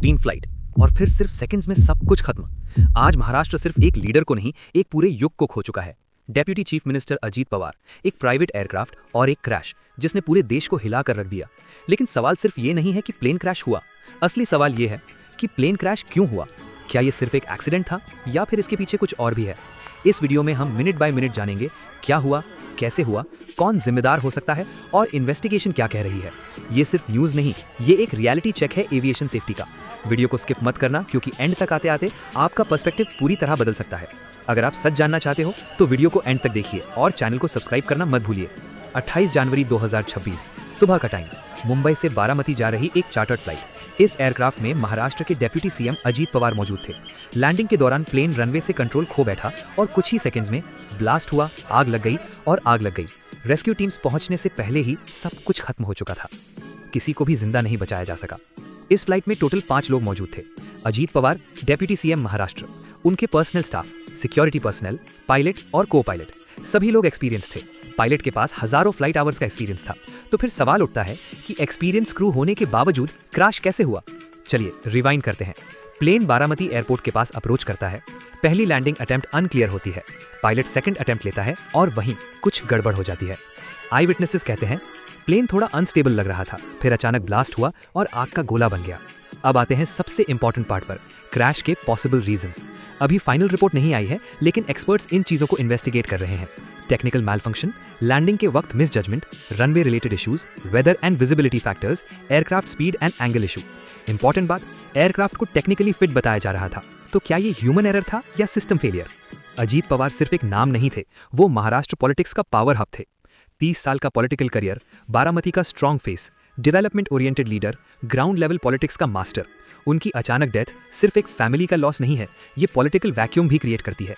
Routine flight और फिर सिर्फ सेकंड्स में सब कुछ खत्म। आज महाराष्ट्र सिर्फ एक लीडर को नहीं, एक पूरे युग को खो चुका है। Deputy chief minister Ajit Pawar, एक प्राइवेट एयरक्राफ्ट और एक क्रैश जिसने पूरे देश को हिला कर रख दिया। लेकिन सवाल सिर्फ ये नहीं है कि प्लेन क्रैश हुआ, असली सवाल ये है कि प्लेन क्रैश क्यों हुआ। क्या ये सिर्फ एक एक्सीडेंट था या फिर इसके पीछे कुछ और भी है। इस वीडियो में हम मिनट बाय मिनट जानेंगे क्या हुआ, कैसे हुआ, कौन जिम्मेदार हो सकता है और इन्वेस्टिगेशन क्या कह रही है। ये सिर्फ न्यूज़ नहीं, ये एक रियलिटी चेक है एविएशन सेफ्टी का। वीडियो को स्किप मत करना क्योंकि एंड तक आते आते आपका पर्सपेक्टिव पूरी तरह बदल सकता है। अगर आप सच जानना चाहते हो तो वीडियो को एंड तक देखिए और चैनल को सब्सक्राइब करना मत भूलिए। 28 जनवरी 2026 सुबह का टाइम, मुंबई से बारामती जा रही एक चार्टर्ड फ्लाइट। इस एयरक्राफ्ट में महाराष्ट्र के डेप्यूटी सीएम अजीत पवार मौजूद थे। लैंडिंग के दौरान प्लेन रनवे से कंट्रोल खो बैठा और कुछ ही सेकंड्स में ब्लास्ट हुआ, आग लग गई और आग लग गई। रेस्क्यू टीम्स पहुंचने से पहले ही सब कुछ खत्म हो चुका था। किसी को भी जिंदा नहीं बचाया जा सका। इस फ्लाइट में टोटल 5 लोग मौजूद थे। अजीत पवार, डेप्यूटी सीएम महाराष्ट्र, उनके personal staff, security personal, pilot और को पायलट, सभी लोग एक्सपीरियंस थे। पायलट के पास हजारों फ्लाइट आवर्स का एक्सपीरियंस था। तो फिर सवाल उठता है कि एक्सपीरियंस क्रू होने के बावजूद क्रैश कैसे हुआ। चलिए रिवाइंड करते हैं। प्लेन बारामती एयरपोर्ट के पास अप्रोच करता है। पहली लैंडिंग अटेम्प्ट अनक्लियर होती है। पायलट सेकंड अटेम्प्ट लेता है और वहीं कुछ गड़बड़ हो जाती है। आई विटनेसेस कहते हैं प्लेन थोड़ा अनस्टेबल लग रहा था, फिर अचानक ब्लास्ट हुआ और आग का गोला बन गया। अब आते हैं सबसे इंपॉर्टेंट पार्ट पर, क्रैश के पॉसिबल रीजंस। अभी फाइनल रिपोर्ट नहीं आई है, लेकिन एक्सपर्ट्स इन चीजों को इन्वेस्टिगेट कर रहे हैं। टेक्निकल मैलफंक्शन, लैंडिंग के वक्त misjudgment, runway related issues, weather and visibility factors, aircraft speed and angle issue. Important बात, एयरक्राफ्ट को टेक्निकली फिट बताया जा रहा था, तो क्या ये ह्यूमन एरर था या सिस्टम फेलियर। अजीत पवार सिर्फ एक नाम नहीं थे, वो महाराष्ट्र पॉलिटिक्स का पावर हब थे। 30 साल का पॉलिटिकल करियर, बारामती का strong face, development oriented leader, ground level politics का मास्टर। उनकी अचानक डेथ सिर्फ एक फैमिली का लॉस नहीं है, ये पॉलिटिकल वैक्यूम भी क्रिएट करती है।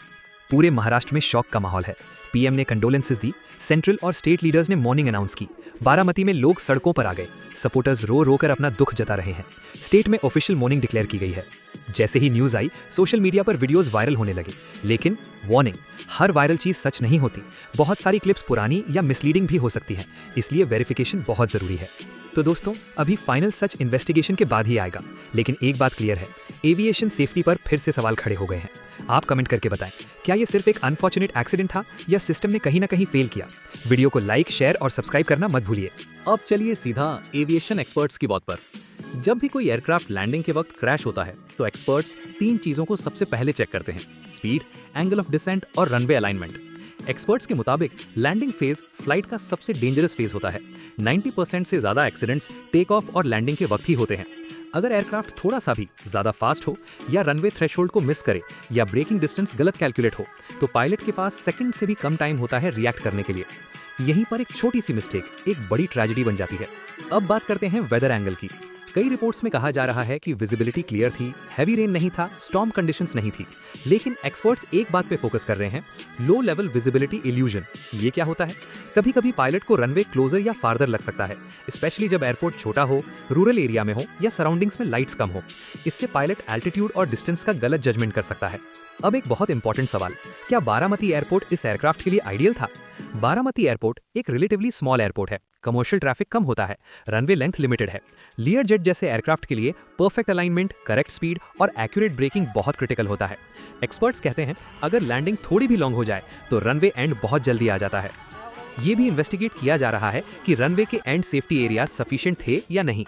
पूरे महाराष्ट्र में शॉक का माहौल है। पीएम ने कंडोलेंसेस दी, सेंट्रल और स्टेट लीडर्स ने मॉर्निंग अनाउंस की। बारामती में लोग सड़कों पर आ गए, सपोर्टर्स रो रो कर अपना दुख जता रहे हैं। स्टेट में ऑफिशियल मॉर्निंग डिक्लेयर की गई है। जैसे ही न्यूज आई, सोशल मीडिया पर वीडियोस वायरल होने लगे। लेकिन वार्निंग, हर वायरल चीज सच नहीं होती। बहुत सारी क्लिप्स पुरानी या मिसलीडिंग भी हो सकती है, इसलिए वेरिफिकेशन बहुत जरूरी है। तो दोस्तों, अभी फाइनल सच इन्वेस्टिगेशन के बाद ही आएगा। लेकिन एक बात क्लियर है, एविएशन सेफ्टी पर फिर से सवाल खड़े हो गए हैं। आप कमेंट करके बताएं, क्या ये सिर्फ एक अनफॉर्चुनेट एक्सीडेंट था या सिस्टम ने कहीं ना कहीं फेल किया। वीडियो को लाइक, शेयर और सब्सक्राइब करना मत भूलिए। अब चलिए सीधा एविएशन एक्सपर्ट्स की बात पर। जब भी कोई एयरक्राफ्ट लैंडिंग के वक्त क्रैश होता है तो एक्सपर्ट्स 3 चीजों को सबसे पहले चेक करते हैं: स्पीड, एंगल ऑफ डिसेंट और रनवे अलाइनमेंट। एक्सपर्ट्स के मुताबिक लैंडिंग फेज फ्लाइट का सबसे डेंजरस फेज होता है। 90% से ज्यादा एक्सीडेंट्स टेक ऑफ और लैंडिंग के वक्त ही होते हैं। अगर एयरक्राफ्ट थोड़ा सा भी ज्यादा फास्ट हो या रनवे थ्रेशोल्ड को मिस करे या ब्रेकिंग डिस्टेंस गलत कैलकुलेट हो तो पायलट के पास सेकंड से भी कम टाइम होता है रिएक्ट करने के लिए। यहीं पर एक छोटी सी मिस्टेक एक बड़ी ट्रेजेडी बन जाती है। अब बात करते हैं वेदर एंगल की। कई रिपोर्ट्स में कहा जा रहा है कि विजिबिलिटी क्लियर थी, हैवी रेन नहीं था, स्टॉर्म कंडीशंस नहीं थी। लेकिन एक्सपर्ट्स एक बात पे फोकस कर रहे हैं, लो लेवल विजिबिलिटी इल्यूजन। ये क्या होता है? कभी कभी पायलट को रनवे क्लोजर या फार्दर लग सकता है, स्पेशली जब एयरपोर्ट छोटा हो, रूरल एरिया में हो या सराउंडिंग्स में लाइट्स कम हो। इससे पायलट एल्टीट्यूड और डिस्टेंस का गलत जजमेंट कर सकता है। अब एक बहुत इंपॉर्टेंट सवाल, क्या बारामती एयरपोर्ट इस एयरक्राफ्ट के लिए आइडियल था? बारामती एयरपोर्ट एक रिलेटिवली स्मॉल एयरपोर्ट है, कमर्शियल ट्रैफिक कम होता है, रनवे लेंथ लिमिटेड है। लियर जेट जैसे एयरक्राफ्ट के लिए परफेक्ट अलाइनमेंट, करेक्ट स्पीड और एक्यूरेट ब्रेकिंग बहुत क्रिटिकल होता है। एक्सपर्ट्स कहते हैं अगर लैंडिंग थोड़ी भी लॉन्ग हो जाए तो रनवे एंड बहुत जल्दी आ जाता है। ये भी इन्वेस्टिगेट किया जा रहा है कि रनवे के एंड सेफ्टी एरिया सफिशिएंट थे या नहीं।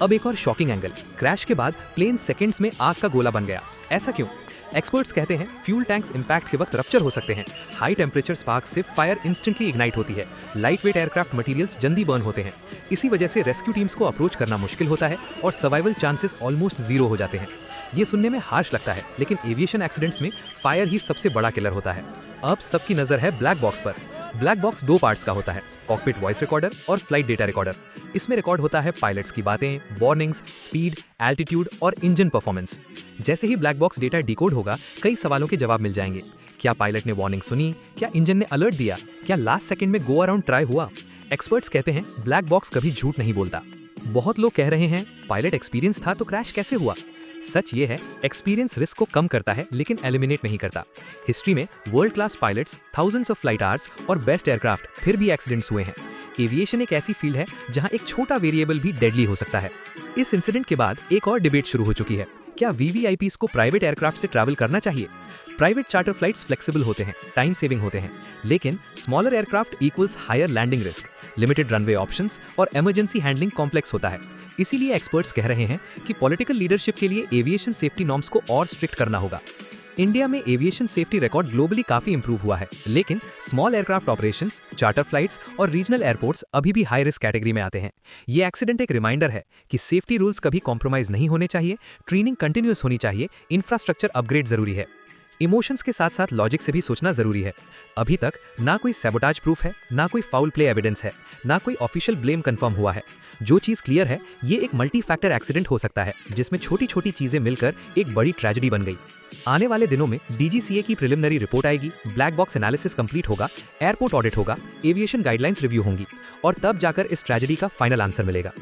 अब एक और शॉकिंग एंगल, क्रैश के बाद प्लेन सेकंड्स में आग का गोला बन गया। ऐसा क्यों? एक्सपर्ट्स कहते हैं फ्यूल टैंक्स इंपैक्ट के वक्त रप्चर हो सकते हैं। हाई टेम्परेचर स्पार्क से फायर इंस्टेंटली इग्नाइट होती है। लाइट वेट एयरक्राफ्ट मटेरियल्स जल्दी बर्न होते हैं। इसी वजह से रेस्क्यू टीम्स को अप्रोच करना मुश्किल होता है और सर्वाइवल चांसेस ऑलमोस्ट जीरो हो जाते हैं। ये सुनने में हार्श लगता है, लेकिन एविएशन एक्सीडेंट्स में फायर ही सबसे बड़ा किलर होता है। अब सबकी नजर है ब्लैक बॉक्स पर। ब्लैक बॉक्स 2 पार्ट्स का होता है, कॉकपिट वॉइस रिकॉर्डर और फ्लाइट डेटा रिकॉर्डर। इसमें रिकॉर्ड होता है पायलट्स की बातें, वार्निंग्स, स्पीड, एल्टीट्यूड और इंजन परफॉर्मेंस। जैसे ही ब्लैक बॉक्स डेटा डिकोड होगा, कई सवालों के जवाब मिल जाएंगे। क्या पायलट ने वार्निंग सुनी? क्या इंजन ने अलर्ट दिया? क्या लास्ट सेकंड में गो अराउंड ट्राई हुआ? एक्सपर्ट्स कहते हैं ब्लैक बॉक्स कभी झूठ नहीं बोलता। बहुत लोग कह रहे हैं पायलट एक्सपीरियंस था तो क्रैश कैसे हुआ। सच ये है, एक्सपीरियंस रिस्क को कम करता है लेकिन एलिमिनेट नहीं करता। हिस्ट्री में world class pilots, thousands of flight hours और बेस्ट एयरक्राफ्ट, फिर भी एक्सीडेंट्स हुए हैं। एविएशन एक ऐसी फील्ड है जहां एक छोटा वेरिएबल भी डेडली हो सकता है। इस इंसिडेंट के बाद एक और डिबेट शुरू हो चुकी है, क्या वीवीआईपीज को प्राइवेट एयरक्राफ्ट से ट्रैवल करना चाहिए? प्राइवेट चार्टर फ्लाइट्स फ्लेक्सिबल होते हैं, टाइम सेविंग होते हैं, लेकिन smaller aircraft equals higher landing risk, limited runway options और इमरजेंसी हैंडलिंग कॉम्प्लेक्स होता है। इसीलिए एक्सपर्ट्स कह रहे हैं कि पॉलिटिकल लीडरशिप के लिए एविएशन सेफ्टी नॉर्म्स को और स्ट्रिक्ट करना होगा। इंडिया में एविएशन सेफ्टी रिकॉर्ड ग्लोबली काफी इंप्रूव हुआ है, लेकिन small aircraft operations, charter flights और रीजनल एयरपोर्ट्स अभी भी हाई रिस्क कैटेगरी में आते हैं। ये एक्सीडेंट एक रिमाइंडर है कि सेफ्टी रूल्स कभी कॉम्प्रोमाइज नहीं होने चाहिए, ट्रेनिंग कंटिन्यूअस होनी चाहिए, इंफ्रास्ट्रक्चर अपग्रेड जरूरी है। इमोशंस के साथ साथ लॉजिक से भी सोचना जरूरी है। अभी तक ना कोई सैबोटाज प्रूफ है, ना कोई फाउल प्ले एविडेंस है, ना कोई ऑफिशियल ब्लेम कंफर्म हुआ है। जो चीज क्लियर है, ये एक मल्टी फैक्टर एक्सीडेंट हो सकता है जिसमें छोटी छोटी चीजें मिलकर एक बड़ी ट्रेजेडी बन गई। आने वाले दिनों में डीजीसीए की प्रिलिमिनरी रिपोर्ट आएगी, ब्लैक बॉक्स एनालिसिस कंप्लीट होगा, एयरपोर्ट ऑडिट होगा, एविएशन गाइडलाइंस रिव्यू होंगी और तब जाकर इस ट्रेजेडी का फाइनल आंसर मिलेगा।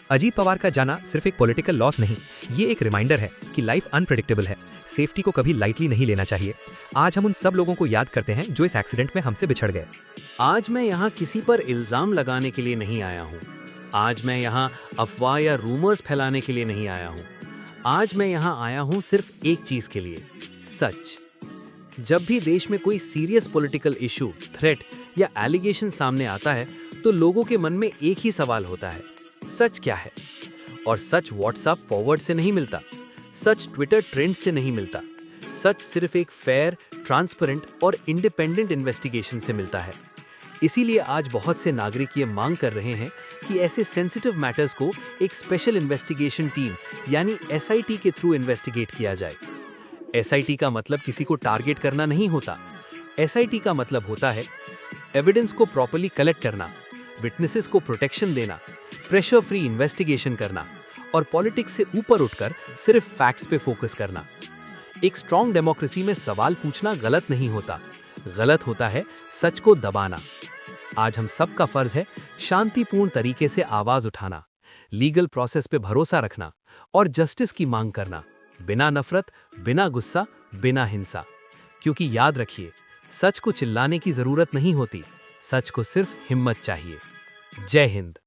अजीत पवार का जाना सिर्फ एक पॉलिटिकल लॉस नहीं, ये एक रिमाइंडर है कि लाइफ अनप्रेडिक्टेबल है, सेफ्टी को कभी लाइटली नहीं लेना चाहिए। आज हम उन सब लोगों को याद करते हैं जो इस एक्सीडेंट में हमसे बिछड़ गए। आज मैं यहाँ किसी पर इल्जाम लगाने के लिए नहीं आया हूँ। आज मैं यहाँ अफवाह या रूमर्स फैलाने के लिए नहीं आया हूँ। आज मैं यहाँ आया हूँ सिर्फ एक चीज के लिए, सच। जब भी देश में कोई सीरियस पॉलिटिकल इशू, थ्रेट या एलिगेशन सामने आता है तो लोगों के मन में एक ही सवाल होता है, सच क्या है? और सच व्हाट्सएप फॉरवर्ड से नहीं मिलता, सच ट्विटर ट्रेंड से नहीं मिलता, सच सिर्फ एक फेयर, ट्रांसपेरेंट और इंडिपेंडेंट इन्वेस्टिगेशन से मिलता है। इसीलिए आज बहुत से नागरिक ये मांग कर रहे हैं कि ऐसे सेंसिटिव मैटर्स को एक स्पेशल इन्वेस्टिगेशन टीम यानी एसआईटी के थ्रू इन्वेस्टिगेट किया जाए। एसआईटी का मतलब किसी को टारगेट करना नहीं होता। एसआईटी का मतलब होता है एविडेंस को प्रॉपर्ली कलेक्ट करना, विटनेसेस को प्रोटेक्शन देना, प्रेशर फ्री इन्वेस्टिगेशन करना और पॉलिटिक्स से ऊपर उठकर सिर्फ फैक्ट्स पे फोकस करना। एक स्ट्रॉन्ग डेमोक्रेसी में सवाल पूछना गलत नहीं होता, गलत होता है सच को दबाना। आज हम सबका फर्ज है शांतिपूर्ण तरीके से आवाज उठाना, लीगल प्रोसेस पे भरोसा रखना और जस्टिस की मांग करना, बिना नफरत, बिना गुस्सा, बिना हिंसा। क्योंकि याद रखिए, सच को चिल्लाने की जरूरत नहीं होती, सच को सिर्फ हिम्मत चाहिए। जय हिंद।